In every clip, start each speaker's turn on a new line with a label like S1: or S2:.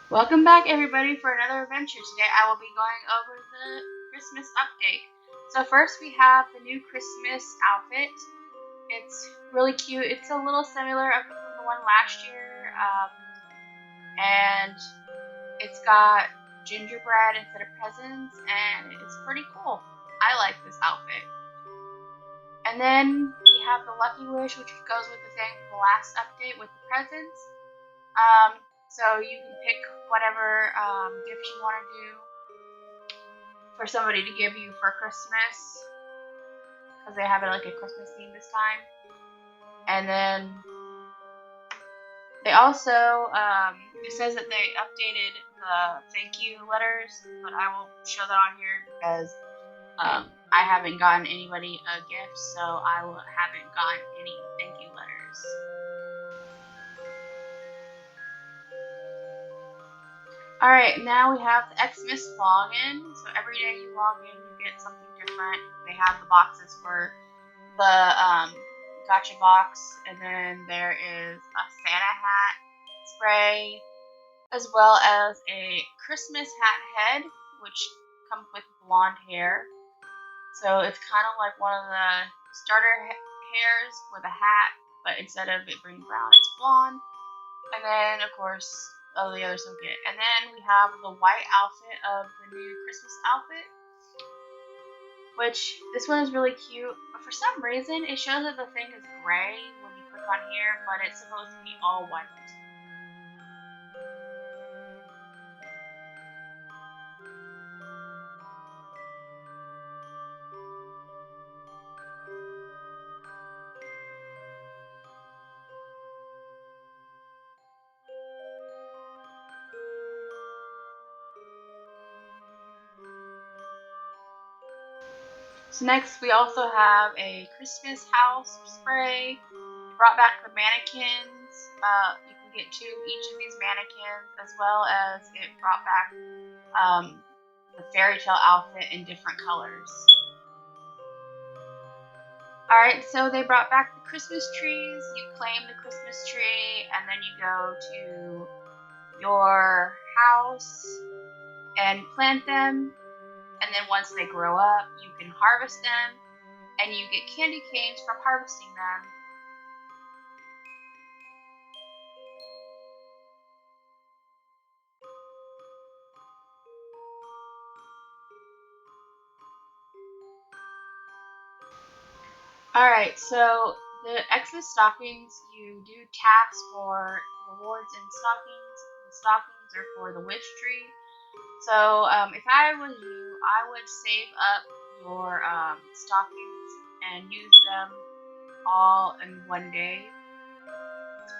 S1: Welcome back, everybody, for another adventure. Today I will be going over the Christmas update. So first we have the new Christmas outfit. It's really cute. It's a little similar from the one last year, and it's got gingerbread instead of presents, and it's pretty cool. I like this outfit. And then we have the Lucky Wish, which goes with the thing from the last update with the presents. So you can pick whatever gift you want to do for somebody to give you for Christmas, because they have it like a Christmas theme this time. And then they also, it says that they updated the thank you letters, but I won't show that on here because I haven't gotten anybody a gift, so I haven't gotten any thank you letters. Alright, now we have the Xmas login. So every day you log in, you get something different. They have the boxes for the gotcha box, and then there is a Santa hat spray, as well as a Christmas hat head, which comes with blonde hair. So it's kind of like one of the starter hairs with a hat, but instead of it being brown, it's blonde. And then, of course, all the others don't get. And then we have the white outfit of the new Christmas outfit, which this one is really cute. But for some reason, it shows that the thing is gray when you click on here, but it's supposed to be all white. So next we also have a Christmas house spray. It brought back the mannequins. You can get two each of these mannequins, as well as it brought back the fairy tale outfit in different colors. Alright, so they brought back the Christmas trees. You claim the Christmas tree, and then you go to your house and plant them. And then once they grow up, you can harvest them, and you get candy canes from harvesting them. Alright, so the Xmas stockings, you do tasks for rewards in stockings. The stockings are for the wish tree. So if I was you, I would save up your stockings and use them all in one day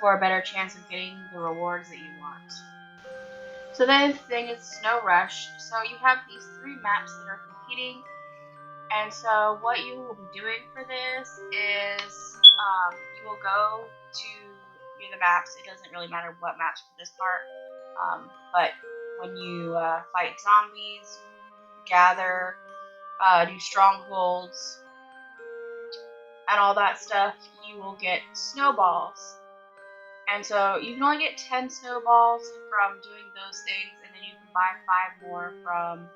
S1: for a better chance of getting the rewards that you want. So then the thing is Snow Rush. So you have these three maps that are competing. And so what you will be doing for this is you will go to the maps. It doesn't really matter what maps for this part. But when you fight zombies, gather, do strongholds, and all that stuff, you will get snowballs. And so you can only get 10 snowballs from doing those things, and then you can buy 5 more from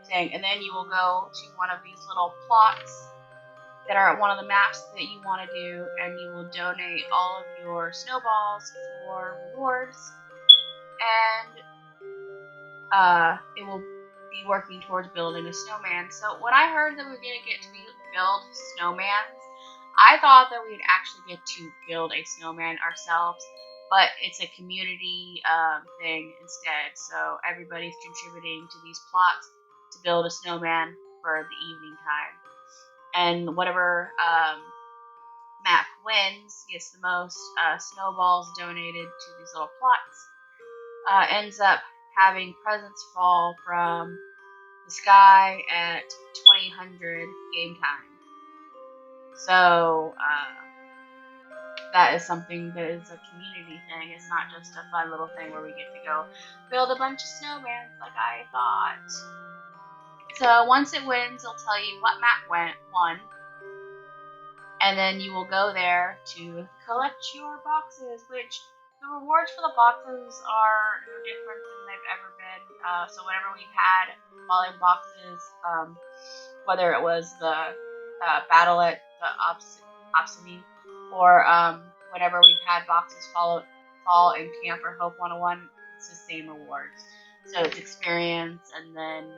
S1: thing. And then you will go to one of these little plots that are at one of the maps that you want to do, and you will donate all of your snowballs for rewards, and it will be working towards building a snowman. So when I heard that we were going to get to build snowmans, I thought that we'd actually get to build a snowman ourselves, but it's a community thing instead. So everybody's contributing to these plots to build a snowman for the evening time. And whatever map wins, gets the most snowballs donated to these little plots, ends up having presents fall from the sky at 2000 game time. So that is something that is a community thing. It's not just a fun little thing where we get to go build a bunch of snowmans like I thought. So once it wins, it'll tell you what map won, and then you will go there to collect your boxes, which The rewards for the boxes are no different than they've ever been. So whenever we've had falling boxes, whether it was the battle at the Obsidian, or whenever we've had boxes fall in Camp or Hope 101, it's the same rewards. So it's experience and then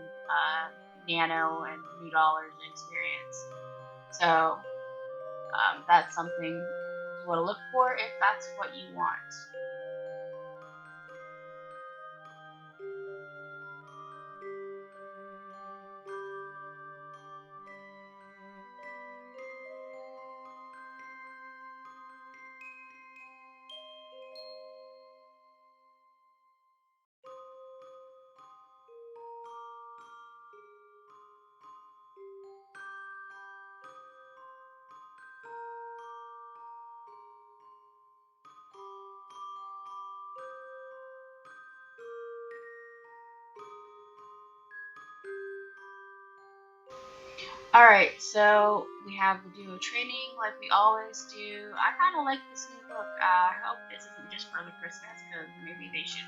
S1: nano and new dollars in experience. So that's something you want to look for if that's what you want. Alright, so we have the duo training like we always do. I kind of like this new book. I hope this isn't just for the Christmas, because maybe they should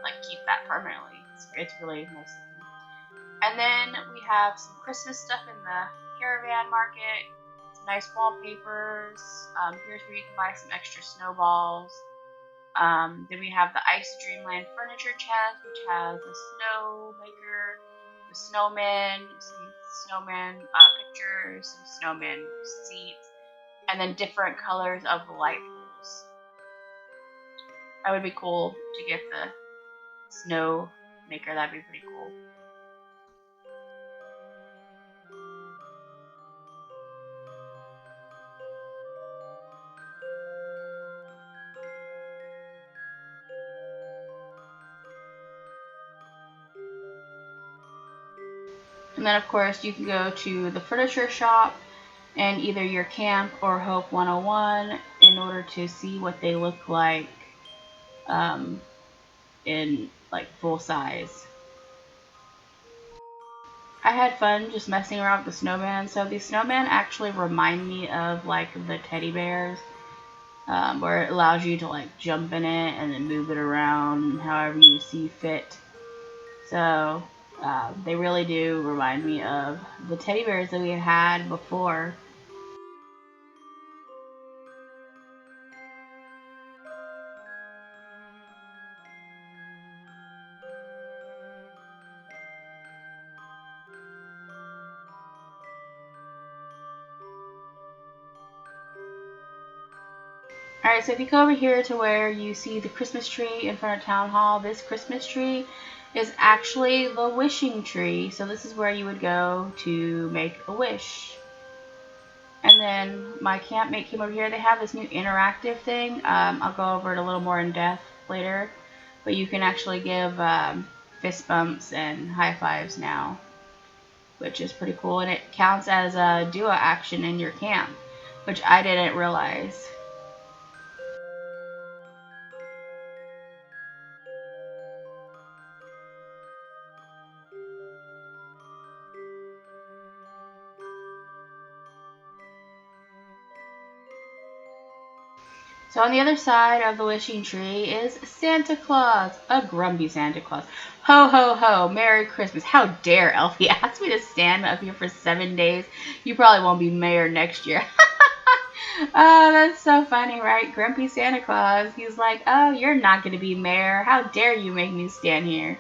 S1: like keep that permanently. It's really nice looking. And then we have some Christmas stuff in the Caravan Market. Some nice wallpapers. Here's where you can buy some extra snowballs. Then we have the Ice Dreamland furniture chest, which has a snow maker, the snowman, some snowman pictures, some snowman seats, and then different colors of the light poles. That would be cool to get the snow maker. That'd be pretty cool. And then of course you can go to the furniture shop and either your Camp or Hope 101 in order to see what they look like in like full size. I had fun just messing around with the snowman. So these snowmen actually remind me of like the teddy bears, where it allows you to like jump in it and then move it around however you see fit. So they really do remind me of the teddy bears that we had before. Alright, so if you go over here to where you see the Christmas tree in front of Town Hall, this Christmas tree is actually the wishing tree. So this is where you would go to make a wish. And then my campmate came over here. They have this new interactive thing. I'll go over it a little more in depth later. But you can actually give fist bumps and high fives now, which is pretty cool. And it counts as a duo action in your camp, which I didn't realize. So on the other side of the wishing tree is Santa Claus, a grumpy Santa Claus. Ho, ho, ho, Merry Christmas. How dare Elfey ask me to stand up here for 7 days? You probably won't be mayor next year. Oh, that's so funny, right? Grumpy Santa Claus. He's like, oh, you're not going to be mayor. How dare you make me stand here?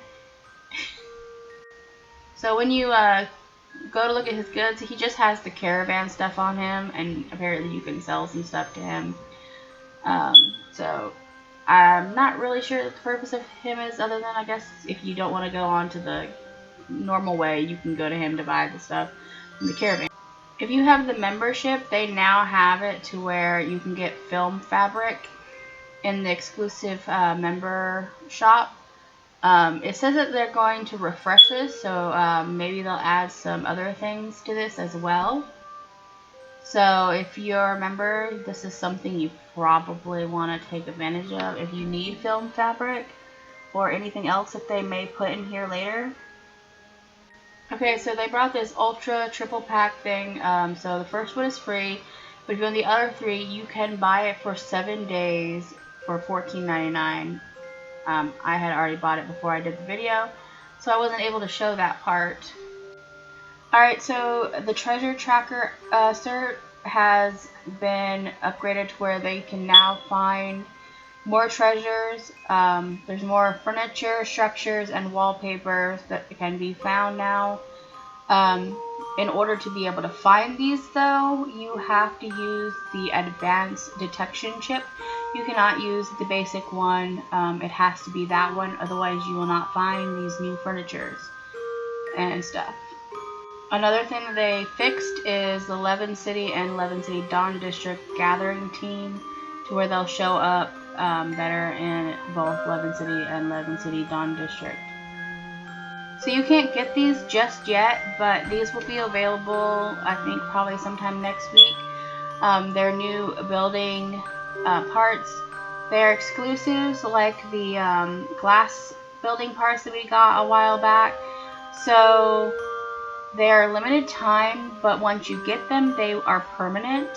S1: So when you go to look at his goods, he just has the caravan stuff on him, and apparently you can sell some stuff to him. So I'm not really sure what the purpose of him is, other than I guess if you don't want to go on to the normal way, you can go to him to buy the stuff in the caravan. If you have the membership, they now have it to where you can get film fabric in the exclusive member shop. It says that they're going to refresh this, so maybe they'll add some other things to this as well. So if you're a member, this is something you probably want to take advantage of if you need film fabric or anything else that they may put in here later. Okay, so they brought this ultra triple pack thing. So the first one is free, but if you want the other three, you can buy it for 7 days for $14.99. I had already bought it before I did the video, so I wasn't able to show that part. Alright, so the treasure tracker cert has been upgraded to where they can now find more treasures. There's more furniture, structures, and wallpapers that can be found now. In order to be able to find these, though, you have to use the advanced detection chip. You cannot use the basic one. It has to be that one, otherwise you will not find these new furnitures and stuff. Another thing that they fixed is the Levin City and Levin City Dawn District gathering team, to where they'll show up better in both Levin City and Levin City Dawn District. So you can't get these just yet, but these will be available, I think, probably sometime next week. They're new building parts. They're exclusives, like the glass building parts that we got a while back. So they are limited time, but once you get them, they are permanent.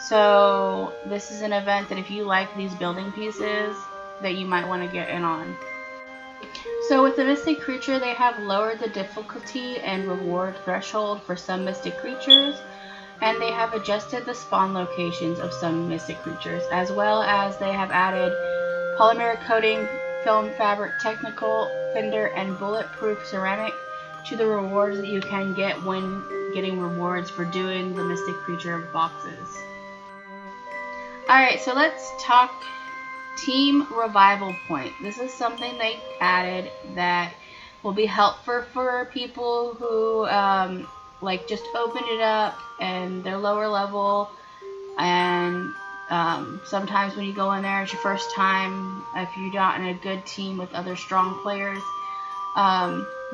S1: So this is an event that if you like these building pieces, that you might want to get in on. So with the Mystic Creature, they have lowered the difficulty and reward threshold for some Mystic Creatures, and they have adjusted the spawn locations of some Mystic Creatures, as well as they have added polymer coating, film fabric, technical, fender, and bulletproof ceramic to the rewards that you can get when getting rewards for doing the Mystic Creature boxes. Alright, so let's talk Team Revival Point. This is something they added that will be helpful for people who like just opened it up and they're lower level, and sometimes when you go in there, it's your first time. If you're not in a good team with other strong players,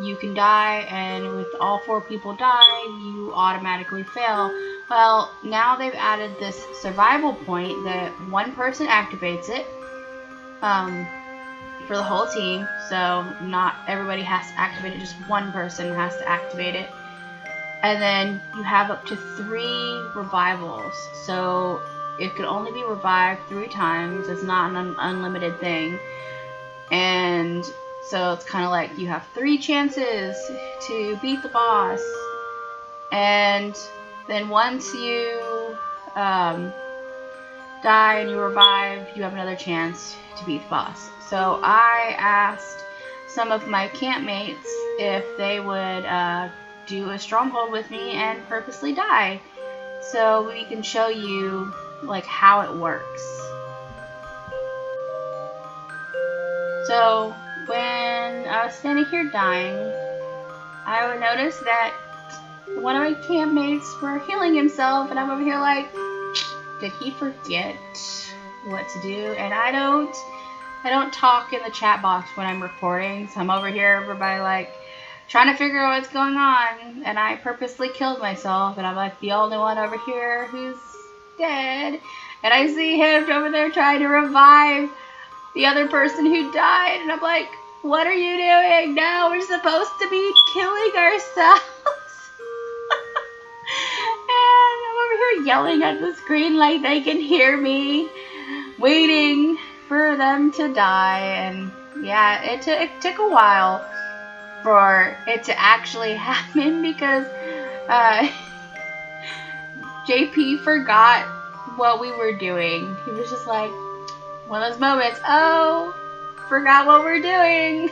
S1: you can die, and with all 4 people die, you automatically fail. Well, now they've added this survival point that one person activates it for the whole team. So not everybody has to activate it, just one person has to activate it. And then you have up to 3 revivals. So it could only be revived 3 times. It's not an unlimited thing. And so it's kind of like you have 3 chances to beat the boss. And then once you die and you revive, you have another chance to beat the boss. So I asked some of my campmates if they would do a stronghold with me and purposely die, so we can show you like how it works. So when I was standing here dying, I would notice that one of my campmates were healing himself, and I'm over here like, did he forget what to do? And I don't talk in the chat box when I'm recording, so I'm over here, everybody like trying to figure out what's going on, and I purposely killed myself, and I'm like the only one over here who's dead, and I see him over there trying to revive the other person who died, and I'm like, what are you doing? No, we're supposed to be killing ourselves. And I'm over here yelling at the screen like they can hear me, waiting for them to die. And yeah, it took a while for it to actually happen, because JP forgot what we were doing. He was just like, one of those moments, oh, forgot what we're doing.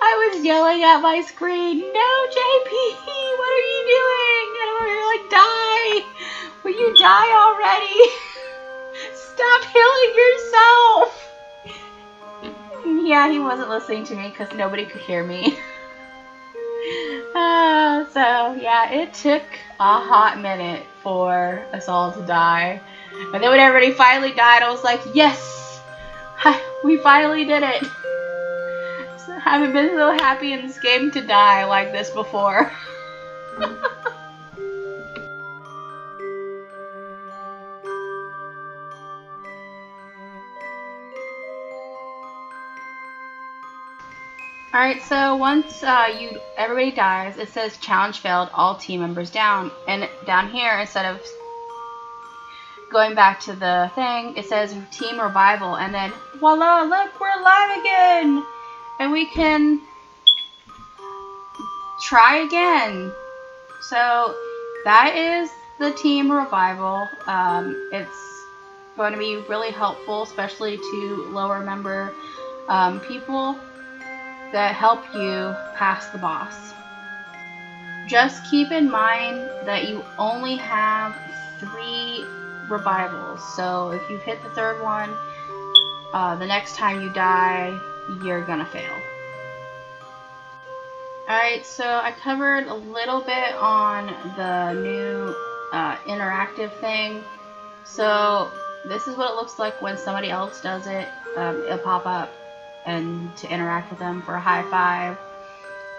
S1: I was yelling at my screen, no, JP, what are you doing? And I'm over here like, die. Will you die already? Stop healing yourself. Yeah, he wasn't listening to me because nobody could hear me. So yeah, it took a hot minute for us all to die. And then when everybody finally died, I was like, yes, we finally did it. I haven't been so happy in this game to die like this before. Alright, so once everybody dies, it says challenge failed, all team members down. And down here, instead of going back to the thing, it says Team Revival, and then voila, look, we're live again! And we can try again. So that is the Team Revival. It's going to be really helpful, especially to lower member people that help you pass the boss. Just keep in mind that you only have 3 revivals. So if you hit the 3rd one, the next time you die, you're gonna fail. Alright, so I covered a little bit on the new interactive thing. So this is what it looks like when somebody else does it. It'll pop up and to interact with them for a high five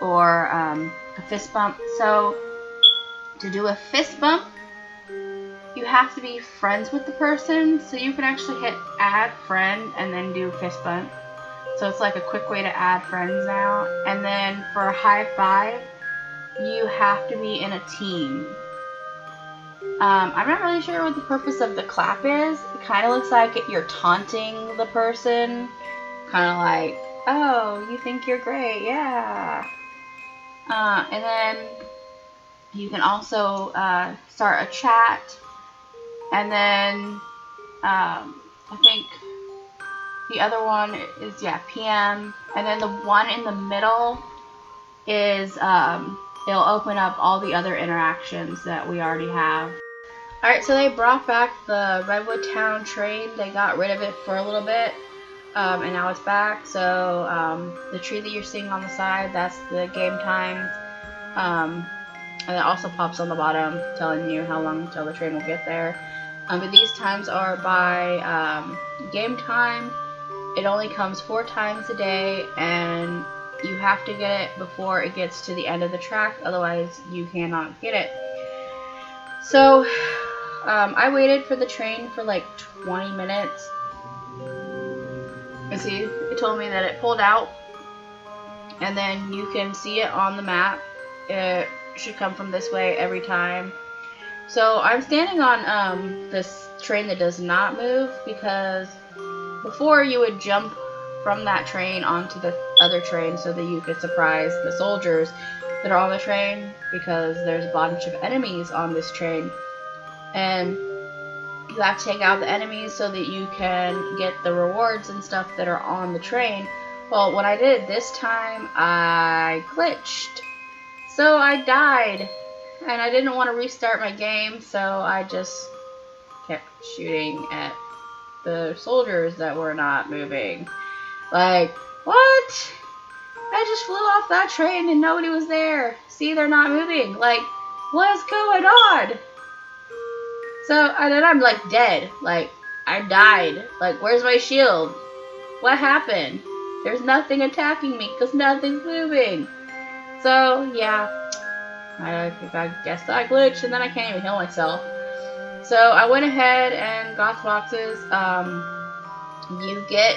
S1: or a fist bump. So to do a fist bump, you have to be friends with the person. So you can actually hit add friend and then do fist bump. So it's like a quick way to add friends now. And then for a high five, you have to be in a team. I'm not really sure what the purpose of the clap is. It kind of looks like you're taunting the person. Kind of like, oh, you think you're great, yeah. And then you can also start a chat. And then I think the other one is, yeah, PM. And then the one in the middle is, it'll open up all the other interactions that we already have. Alright, so they brought back the Redwood Town train. They got rid of it for a little bit, and now it's back. So the tree that you're seeing on the side, that's the game times. And it also pops on the bottom telling you how long until the train will get there. But these times are by game time. It only comes 4 times a day, and you have to get it before it gets to the end of the track, otherwise you cannot get it. So I waited for the train for like 20 minutes. And see, it told me that it pulled out, and then you can see it on the map. It should come from this way every time. So I'm standing on this train that does not move, because before you would jump from that train onto the other train so that you could surprise the soldiers that are on the train, because there's a bunch of enemies on this train. And you have to take out the enemies so that you can get the rewards and stuff that are on the train. Well, when I did it this time, I glitched. So I died. And I didn't want to restart my game, so I just kept shooting at the soldiers that were not moving. Like, what? I just flew off that train and nobody was there. See, they're not moving. Like, what's going on? So, and then I'm like dead. Like, I died. Like, where's my shield? What happened? There's nothing attacking me because nothing's moving. So, yeah. I guess I glitched and then I can't even heal myself. So, I went ahead and got the boxes. You get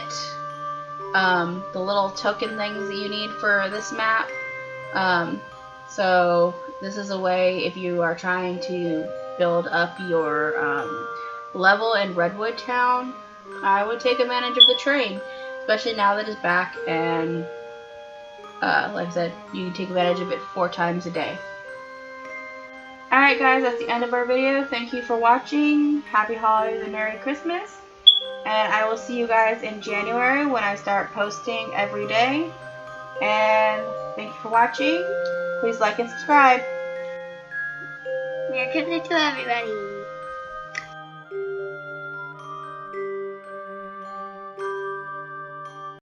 S1: the little token things that you need for this map. So, this is a way if you are trying to build up your level in Redwood Town, I would take advantage of the train, especially now that it's back, and like I said, you can take advantage of it 4 times a day. Alright guys, that's the end of our video. Thank you for watching. Happy holidays and Merry Christmas. And I will see you guys in January when I start posting every day. And thank you for watching. Please like and subscribe.
S2: Merry Christmas to everybody.